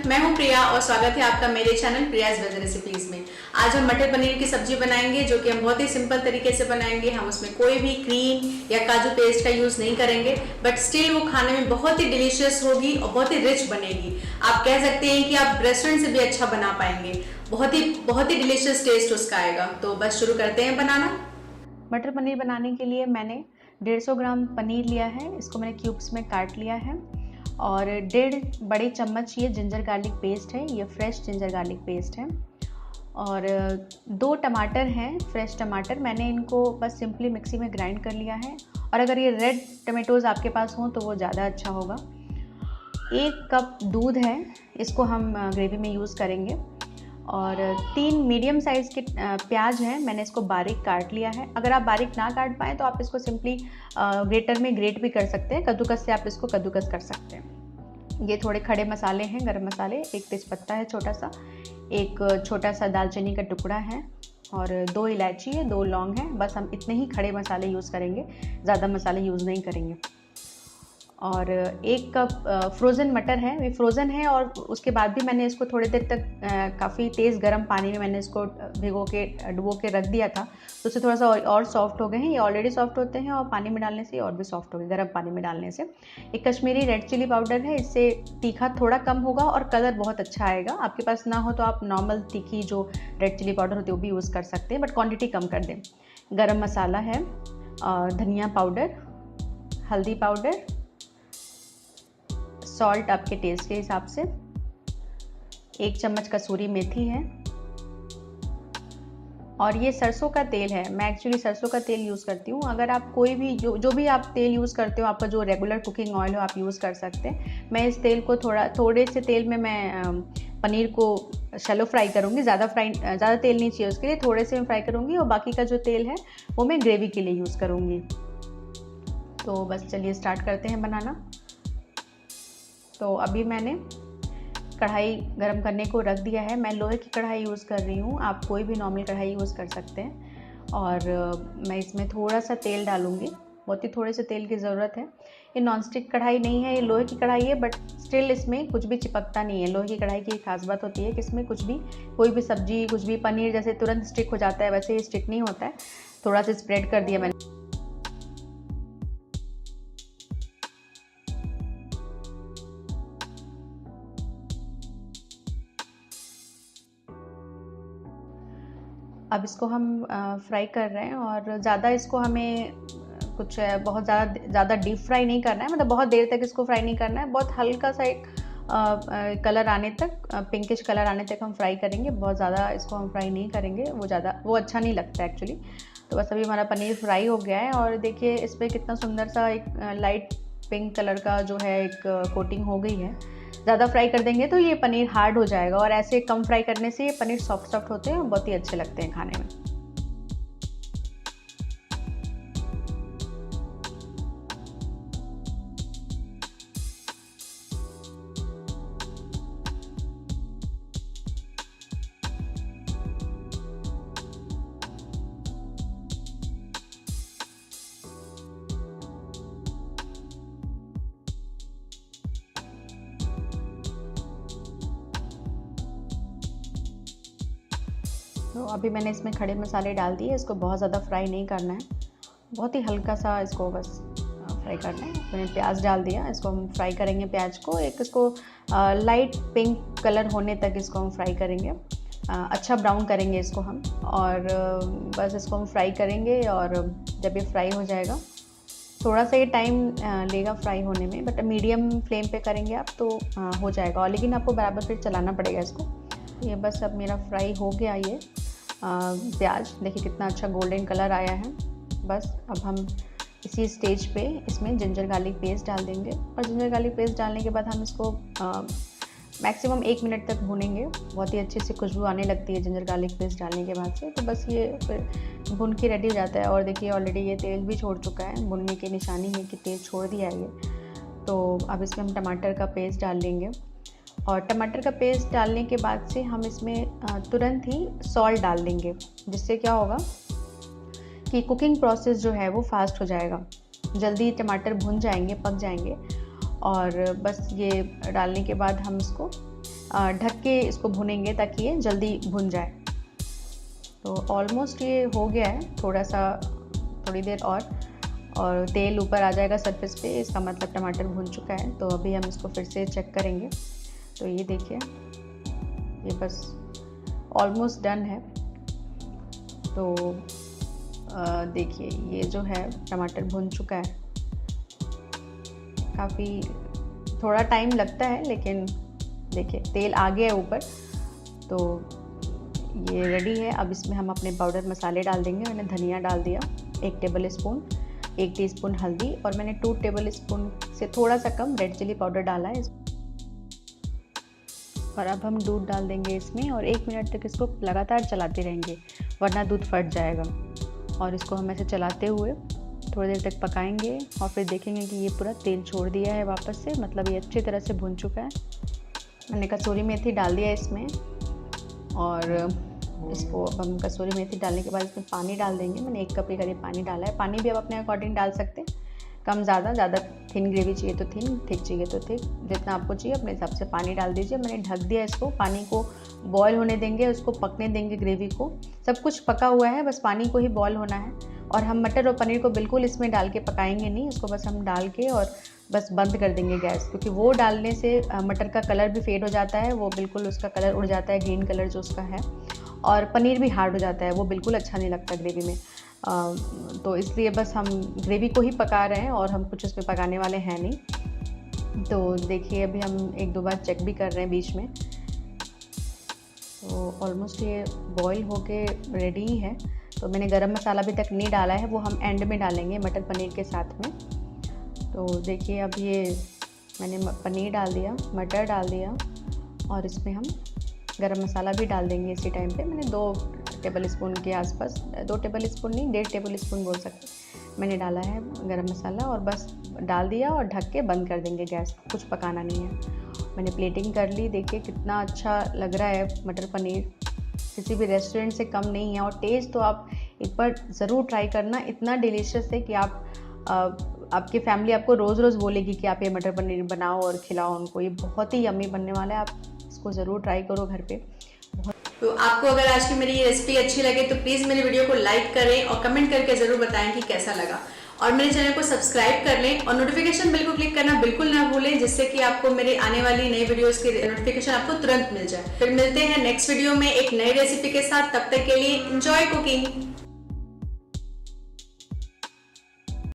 मैं हूं प्रिया और स्वागत है आपका मेरे चैनल प्रियाज वेज रेसिपीज में। आज हम मटर पनीर की सब्जी बनाएंगे जो कि हम बहुत ही सिंपल तरीके से बनाएंगे। हम उसमें कोई भी क्रीम या काजू पेस्ट का यूज नहीं करेंगे, बट स्टिल वो खाने में बहुत ही डिलीशियस होगी और बहुत ही रिच बनेगी। आप कह सकते हैं कि आप रेस्टोरेंट से भी अच्छा बना पाएंगे। बहुत ही डिलीशियस टेस्ट उसका आएगा। तो बस शुरू करते हैं बनाना। मटर पनीर बनाने के लिए मैंने 150 ग्राम पनीर लिया है। इसको मैंने क्यूब्स में काट लिया है और 1.5 बड़े चम्मच ये जिंजर गार्लिक पेस्ट है। ये फ्रेश जिंजर गार्लिक पेस्ट है और 2 टमाटर हैं, फ्रेश टमाटर। मैंने इनको बस सिंपली मिक्सी में ग्राइंड कर लिया है और अगर ये रेड टमाटोज आपके पास हों तो वो ज़्यादा अच्छा होगा। 1 कप दूध है, इसको हम ग्रेवी में यूज़ करेंगे। और 3 मीडियम साइज़ के प्याज हैं, मैंने इसको बारीक काट लिया है। अगर आप बारीक ना काट पाएँ तो आप इसको सिंपली ग्रेटर में ग्रेट भी कर सकते हैं। कद्दूकस से आप इसको कद्दूकस कर सकते हैं। ये थोड़े खड़े मसाले हैं, गरम मसाले। 1 तेज़पत्ता है छोटा सा, 1 छोटा सा दालचीनी का टुकड़ा है और 2 इलायची है, 2 लौंग हैं। बस हम इतने ही खड़े मसाले यूज़ करेंगे, ज़्यादा मसाले यूज़ नहीं करेंगे। और 1 कप फ्रोज़न मटर है, ये फ्रोज़न है और उसके बाद भी मैंने इसको थोड़ी देर तक काफ़ी तेज़ गर्म पानी में मैंने इसको डुबो के रख दिया था, तो उससे थोड़ा सा और सॉफ्ट हो गए हैं। ये ऑलरेडी सॉफ्ट होते हैं और पानी में डालने से और भी सॉफ्ट हो गए, गर्म पानी में डालने से। एक कश्मीरी रेड चिली पाउडर है, इससे तीखा थोड़ा कम होगा और कलर बहुत अच्छा आएगा। आपके पास ना हो तो आप नॉर्मल तीखी जो रेड चिली पाउडर होती है वो भी यूज़ कर सकते हैं, बट क्वान्टिटी कम कर दें। गरम मसाला है, धनिया पाउडर, हल्दी पाउडर, सॉल्ट आपके टेस्ट के हिसाब से, 1 चम्मच कसूरी मेथी है और ये सरसों का तेल है। मैं एक्चुअली सरसों का तेल यूज़ करती हूँ। अगर आप कोई भी जो भी आप तेल यूज़ करते हो, आपका जो रेगुलर कुकिंग ऑयल हो, आप यूज़ कर सकते हैं। मैं इस तेल को थोड़े से तेल में मैं पनीर को शैलो फ्राई करूँगी। ज़्यादा तेल नहीं चाहिए उसके लिए, थोड़े से मैं फ्राई करूँगी और बाकी का जो तेल है वो मैं ग्रेवी के लिए यूज़ करूँगी। तो बस चलिए स्टार्ट करते हैं बनाना। तो अभी मैंने कढ़ाई गरम करने को रख दिया है। मैं लोहे की कढ़ाई यूज़ कर रही हूँ, आप कोई भी नॉर्मल कढ़ाई यूज़ कर सकते हैं। और मैं इसमें थोड़ा सा तेल डालूँगी, बहुत ही थोड़े से तेल की ज़रूरत है। ये नॉनस्टिक कढ़ाई नहीं है, ये लोहे की कढ़ाई है, बट स्टिल इसमें कुछ भी चिपकता नहीं है। लोहे की कढ़ाई की खास बात होती है कि इसमें कुछ भी, कोई भी सब्जी, कुछ भी, पनीर जैसे तुरंत स्टिक हो जाता है, वैसे ये स्टिक नहीं होता है। थोड़ा सा स्प्रेड कर दिया मैंने। अब इसको हम फ्राई कर रहे हैं और ज़्यादा इसको हमें कुछ बहुत ज़्यादा डीप फ्राई नहीं करना है, मतलब बहुत देर तक इसको फ्राई नहीं करना है। बहुत हल्का सा एक कलर आने तक, पिंकिश कलर आने तक हम फ्राई करेंगे। बहुत ज़्यादा इसको हम फ्राई नहीं करेंगे, वो अच्छा नहीं लगता एक्चुअली। तो बस अभी हमारा पनीर फ्राई हो गया है और देखिए इस पर कितना सुंदर सा एक लाइट पिंक कलर का जो है एक कोटिंग हो गई है। ज़्यादा फ्राई कर देंगे तो ये पनीर हार्ड हो जाएगा और ऐसे कम फ्राई करने से ये पनीर सॉफ्ट होते हैं और बहुत ही अच्छे लगते हैं खाने में। तो अभी मैंने इसमें खड़े मसाले डाल दिए। इसको बहुत ज़्यादा फ्राई नहीं करना है, बहुत ही हल्का सा इसको बस फ्राई करना है। मैंने प्याज डाल दिया, इसको हम फ्राई करेंगे प्याज को। इसको लाइट पिंक कलर होने तक इसको हम फ्राई करेंगे, अच्छा ब्राउन करेंगे इसको हम। और बस इसको हम फ्राई करेंगे और जब ये फ्राई हो जाएगा, थोड़ा सा ये टाइम लेगा फ्राई होने में, बट मीडियम फ्लेम पे करेंगे आप तो हो जाएगा। और लेकिन आपको बराबर फिर चलाना पड़ेगा इसको। ये बस अब मेरा फ्राई हो गया ये प्याज, देखिए कितना अच्छा गोल्डन कलर आया है। बस अब हम इसी स्टेज पे इसमें जिंजर गार्लिक पेस्ट डाल देंगे और जिंजर गार्लिक पेस्ट डालने के बाद हम इसको मैक्सिमम 1 मिनट तक भूनेंगे। बहुत ही अच्छी सी खुशबू आने लगती है जिंजर गार्लिक पेस्ट डालने के बाद से। तो बस ये फिर भुन के रेडी हो जाता है और देखिए ऑलरेडी ये तेल भी छोड़ चुका है, भुनने की निशानी है कि तेल छोड़ दिया है ये। तो अब इसमें हम टमाटर का पेस्ट डाल लेंगे और टमाटर का पेस्ट डालने के बाद से हम इसमें तुरंत ही सॉल्ट डाल देंगे, जिससे क्या होगा कि कुकिंग प्रोसेस जो है वो फास्ट हो जाएगा, जल्दी टमाटर भुन जाएंगे, पक जाएंगे। और बस ये डालने के बाद हम इसको ढक के इसको भुनेंगे ताकि ये जल्दी भुन जाए। तो ऑलमोस्ट ये हो गया है, थोड़ा सा थोड़ी देर और तेल ऊपर आ जाएगा सरफेस पे, इसका मतलब टमाटर भुन चुका है। तो अभी हम इसको फिर से चेक करेंगे। तो ये देखिए, ये बस ऑलमोस्ट डन है। तो देखिए ये जो है टमाटर भुन चुका है। काफ़ी थोड़ा टाइम लगता है, लेकिन देखिए तेल आ गया है ऊपर। तो ये रेडी है। अब इसमें हम अपने पाउडर मसाले डाल देंगे। मैंने धनिया डाल दिया 1 टेबल स्पून, 1 टीस्पून हल्दी, और मैंने 2 टेबल स्पून से थोड़ा सा कम रेड चिली पाउडर डाला है। और अब हम दूध डाल देंगे इसमें और 1 मिनट तक इसको लगातार चलाते रहेंगे, वरना दूध फट जाएगा। और इसको हम ऐसे चलाते हुए थोड़ी देर तक पकाएंगे और फिर देखेंगे कि ये पूरा तेल छोड़ दिया है वापस से, मतलब ये अच्छी तरह से भुन चुका है। मैंने कसूरी मेथी डाल दिया इसमें, और इसको अब हम कसूरी मेथी डालने के बाद इसमें पानी डाल देंगे। मैंने 1 कप के करीब पानी डाला है। पानी भी आप अपने अकॉर्डिंग डाल सकते हैं, कम ज़्यादा थिन ग्रेवी चाहिए तो थिन, थिक चाहिए तो थिक, जितना आपको चाहिए अपने हिसाब से पानी डाल दीजिए। मैंने ढक दिया इसको, पानी को बॉयल होने देंगे, उसको पकने देंगे ग्रेवी को। सब कुछ पका हुआ है, बस पानी को ही बॉयल होना है। और हम मटर और पनीर को बिल्कुल इसमें डाल के पकाएंगे नहीं, उसको बस हम डाल के और बस बंद कर देंगे गैस, क्योंकि वो डालने से मटर का कलर भी फेड हो जाता है, वो बिल्कुल उसका कलर उड़ जाता है, ग्रीन कलर जो उसका है। और पनीर भी हार्ड हो जाता है, वो बिल्कुल अच्छा नहीं लगता ग्रेवी में। तो इसलिए बस हम ग्रेवी को ही पका रहे हैं और हम कुछ उसमें पकाने वाले हैं नहीं। तो देखिए अभी हम 1-2 बार चेक भी कर रहे हैं बीच में। तो ऑलमोस्ट ये बॉईल होके रेडी ही है। तो मैंने गरम मसाला अभी तक नहीं डाला है, वो हम एंड में डालेंगे मटर पनीर के साथ में। तो देखिए अब ये मैंने पनीर डाल दिया, मटर डाल दिया, और इसमें हम गरम मसाला भी डाल देंगे इसी टाइम पे। मैंने 2 टेबल स्पून के आसपास, 2 टेबल स्पून नहीं, 1.5 टेबल स्पून बोल सकते, मैंने डाला है गरम मसाला, और बस डाल दिया और ढक के बंद कर देंगे गैस, कुछ पकाना नहीं है। मैंने प्लेटिंग कर ली। देखिए कितना अच्छा लग रहा है मटर पनीर, किसी भी रेस्टोरेंट से कम नहीं है। और टेस्ट तो आप एक बार ज़रूर ट्राई करना, इतना डिलीशियस है कि आपकी फैमिली आपको रोज़ रोज़ बोलेगी कि आप ये मटर पनीर बनाओ और खिलाओ उनको। ये बहुत ही यम्मी बनने वाला है, आप इसको ज़रूर ट्राई करो घर पे। तो आपको अगर आज की मेरी ये रेसिपी अच्छी लगे तो प्लीज़ मेरे वीडियो को लाइक करें और कमेंट करके ज़रूर बताएं कि कैसा लगा। और मेरे चैनल को सब्सक्राइब कर लें और नोटिफिकेशन बेल को क्लिक करना बिल्कुल ना भूलें, जिससे कि आपको मेरे आने वाली नई वीडियोस की नोटिफिकेशन आपको तुरंत मिल जाए। फिर मिलते हैं नेक्स्ट वीडियो में एक नई रेसिपी के साथ। तब तक के लिए एंजॉय कुकिंग।